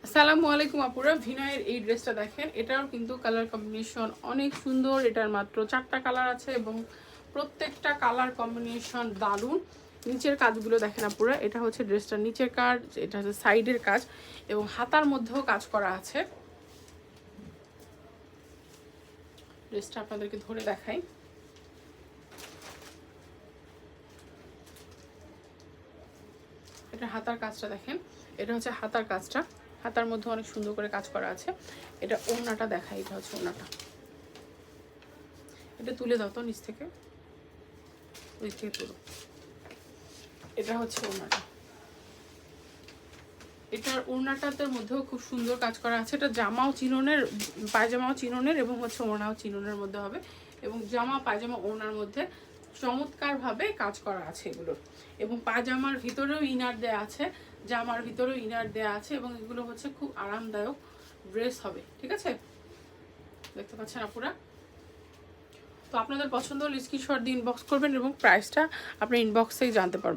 আসসালামু আলাইকুম আপুরা, ভিনয়ের এই ড্রেসটা দেখেন। এটাও কিন্তু কালার কম্বিনেশন অনেক সুন্দর। এটার মাত্র 4টা কালার আছে এবং প্রত্যেকটা কালার কম্বিনেশন দারুণ। নিচের কাজগুলো দেখেন আপুরা, এটা হচ্ছে ড্রেসটার নিচের কাজ, এটা হচ্ছে সাইডের কাজ এবং হাতার মধ্যেও কাজ করা আছে। ড্রেসটা আপনাদেরকে ধরে দেখাই। এটা হাতার কাজটা দেখেন, এটা হচ্ছে হাতার কাজটা, হাতার মধ্যে অনেক সুন্দর করে কাজ করা আছে। এটা ওড়নাটা দেখাই, এটা হচ্ছে ওড়নাটা। এটা তুলে দাও তো নিচ থেকে, ওই থেকে তুলো। এটা হচ্ছে ওড়নাটা। এটার ওড়নাটার মধ্যেও খুব সুন্দর কাজ করা আছে। এটা জামাও চিননের, পায়জামাও চিননের এবং হচ্ছে ওড়নাও চিননের মধ্যে হবে এবং জামা পায়জামা ওড়নার মধ্যে চমৎকারভাবে কাজ করা আছে এগুলো। এবং পায়জামার ভিতরেও ইনার দেয়া আছে, জামার ভিতরেও ইনার দেয়া আছে এবং এগুলো হচ্ছে খুব আরামদায়ক ড্রেস হবে। ঠিক আছে, দেখতে পাচ্ছেন আপুরা। তো আপনাদের পছন্দ হলে স্ক্রিনশট দিয়ে ইনবক্স করবেন এবং প্রাইসটা আপনি ইনবক্সেই জানতে পারবেন।